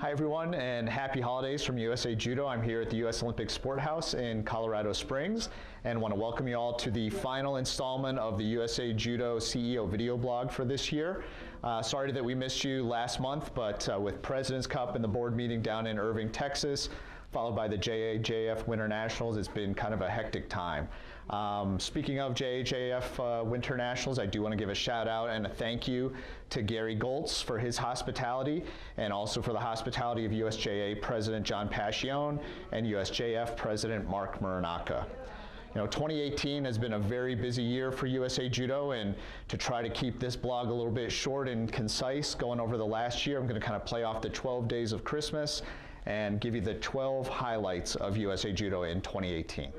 Hi everyone, and happy holidays from USA Judo. I'm here at the US Olympic Sport House in Colorado Springs and want to welcome you all to the final installment of the USA Judo CEO video blog for this year. Sorry that we missed you last month, but with President's Cup and the board meeting down in Irving, Texas, followed by the JA-JF Winter Nationals, it's been kind of a hectic time. Speaking of JA-JF Winter Nationals, I do want to give a shout out and a thank you to Gary Goltz for his hospitality, and also for the hospitality of USJA President John Pascione and USJF President Mark Muranaka. You know, 2018 has been a very busy year for USA Judo, and to try to keep this blog a little bit short and concise going over the last year, I'm going to kind of play off the 12 days of Christmas and give you the 12 highlights of USA Judo in 2018.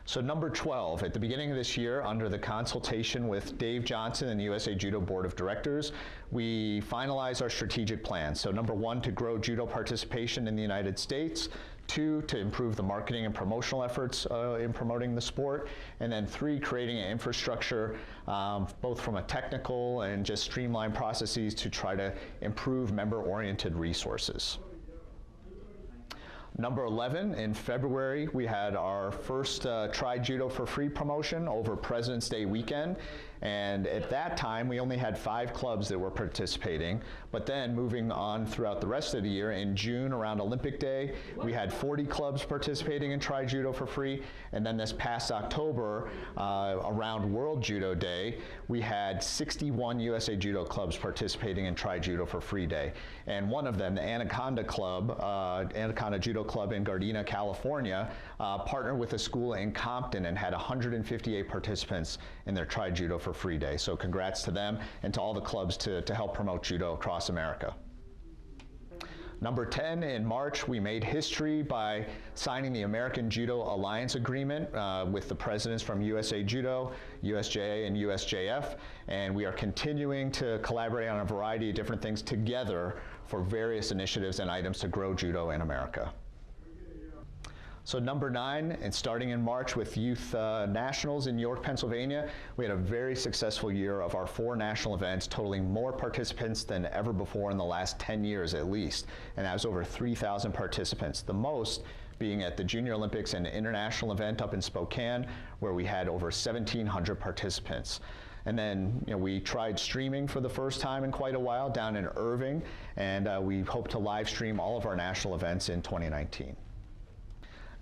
So number 12, at the beginning of this year, under the consultation with Dave Johnson and the USA Judo Board of Directors, we finalized our strategic plan. So number 1, to grow judo participation in the United States. 2, to improve the marketing and promotional efforts in promoting the sport. And then 3, creating an infrastructure, both from a technical and just streamlined processes to try to improve member-oriented resources. Number 11, in February, we had our first Try Judo for Free promotion over President's Day weekend. And at that time, we only had 5 clubs that were participating. But then moving on throughout the rest of the year, in June around Olympic Day, we had 40 clubs participating in Try Judo for Free. And then this past October, around World Judo Day, we had 61 USA Judo clubs participating in Try Judo for Free Day. And one of them, the Anaconda Club, Anaconda Judo Club in Gardena, California, partnered with a school in Compton and had 158 participants in their Try Judo for Free Day. So congrats to them and to all the clubs to help promote judo across America. Number 10, in March, we made history by signing the American Judo Alliance Agreement with the presidents from USA Judo, USJA, and USJF, and we are continuing to collaborate on a variety of different things together for various initiatives and items to grow judo in America. So number 9, and starting in March with Youth Nationals in York, Pennsylvania, we had a very successful year of our 4 national events, totaling more participants than ever before in the last 10 years at least, and that was over 3,000 participants, the most being at the Junior Olympics and International event up in Spokane, where we had over 1,700 participants. And then we tried streaming for the first time in quite a while down in Irving, and we hope to live stream all of our national events in 2019.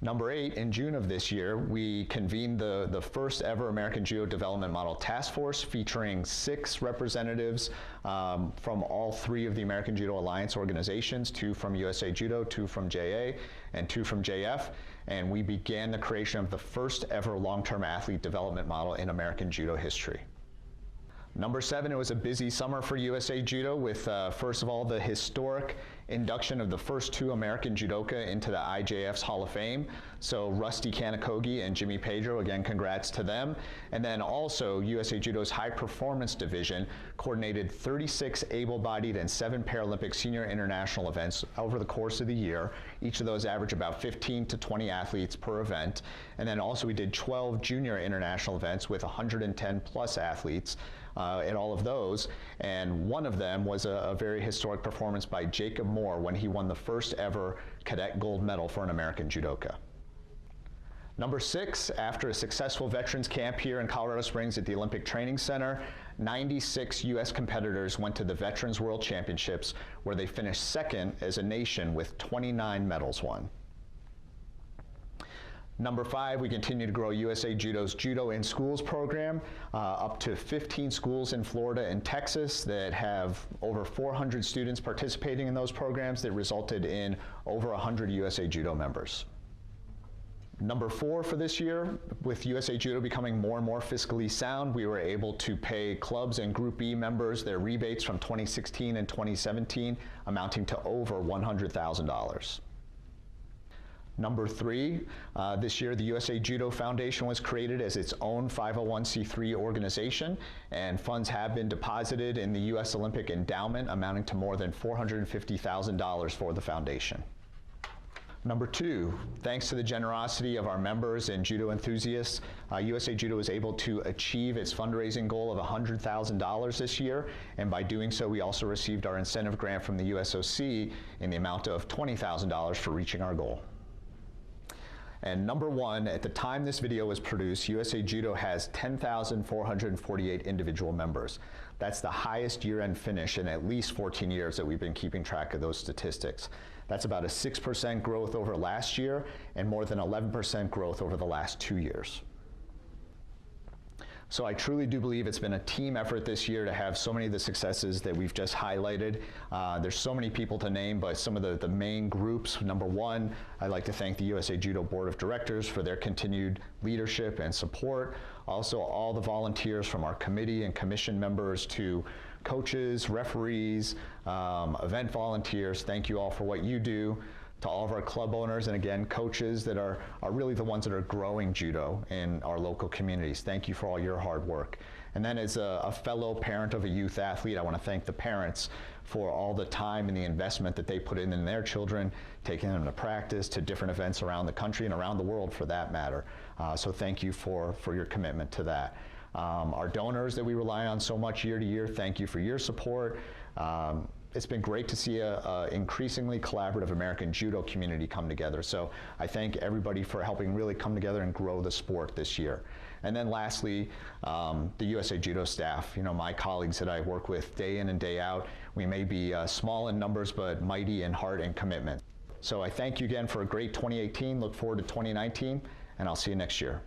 Number 8, in June of this year, we convened the first ever American Judo Development Model Task Force, featuring 6 representatives from all 3 of the American Judo Alliance organizations, 2 from USA Judo, 2 from JA, and 2 from JF, and we began the creation of the first ever long-term athlete development model in American Judo history. Number 7, it was a busy summer for USA Judo with, first of all, the historic induction of the first 2 American judoka into the IJF's Hall of Fame. So Rusty Kanakogi and Jimmy Pedro, again, congrats to them. And then also USA Judo's High Performance Division coordinated 36 able-bodied and 7 Paralympic senior international events over the course of the year. Each of those averaged about 15 to 20 athletes per event. And then also we did 12 junior international events with 110 plus athletes in all of those, and one of them was a very historic performance by Jacob Moore when he won the first ever cadet gold medal for an American judoka. Number 6, after a successful veterans camp here in Colorado Springs at the Olympic Training Center, 96 U.S. competitors went to the Veterans World Championships, where they finished second as a nation with 29 medals won. Number 5, we continue to grow USA Judo's Judo in Schools program, up to 15 schools in Florida and Texas that have over 400 students participating in those programs that resulted in over 100 USA Judo members. Number 4 for this year, with USA Judo becoming more and more fiscally sound, we were able to pay clubs and Group E members their rebates from 2016 and 2017, amounting to over $100,000. Number 3, this year the USA Judo Foundation was created as its own 501c3 organization, and funds have been deposited in the US Olympic Endowment, amounting to more than $450,000 for the foundation. Number two, thanks to the generosity of our members and judo enthusiasts, USA Judo was able to achieve its fundraising goal of $100,000 this year, and by doing so, we also received our incentive grant from the USOC in the amount of $20,000 for reaching our goal. And number one, at the time this video was produced, USA Judo has 10,448 individual members. That's the highest year-end finish in at least 14 years that we've been keeping track of those statistics. That's about a 6% growth over last year and more than 11% growth over the last 2 years. So I truly do believe it's been a team effort this year to have so many of the successes that we've just highlighted. There's so many people to name, but some of the main groups. Number one, I'd like to thank the USA Judo Board of Directors for their continued leadership and support. Also, all the volunteers from our committee and commission members to coaches, referees, event volunteers, thank you all for what you do. To all of our club owners and again, coaches that are really the ones that are growing judo in our local communities. Thank you for all your hard work. And then as a fellow parent of a youth athlete, I want to thank the parents for all the time and the investment that they put in their children, taking them to practice, to different events around the country and around the world for that matter. So thank you for your commitment to that. Our donors that we rely on so much year to year, thank you for your support. It's been great to see a increasingly collaborative American judo community come together. So I thank everybody for helping really come together and grow the sport this year. And then lastly, the USA Judo staff, my colleagues that I work with day in and day out. We may be small in numbers, but mighty in heart and commitment. So I thank you again for a great 2018, look forward to 2019, and I'll see you next year.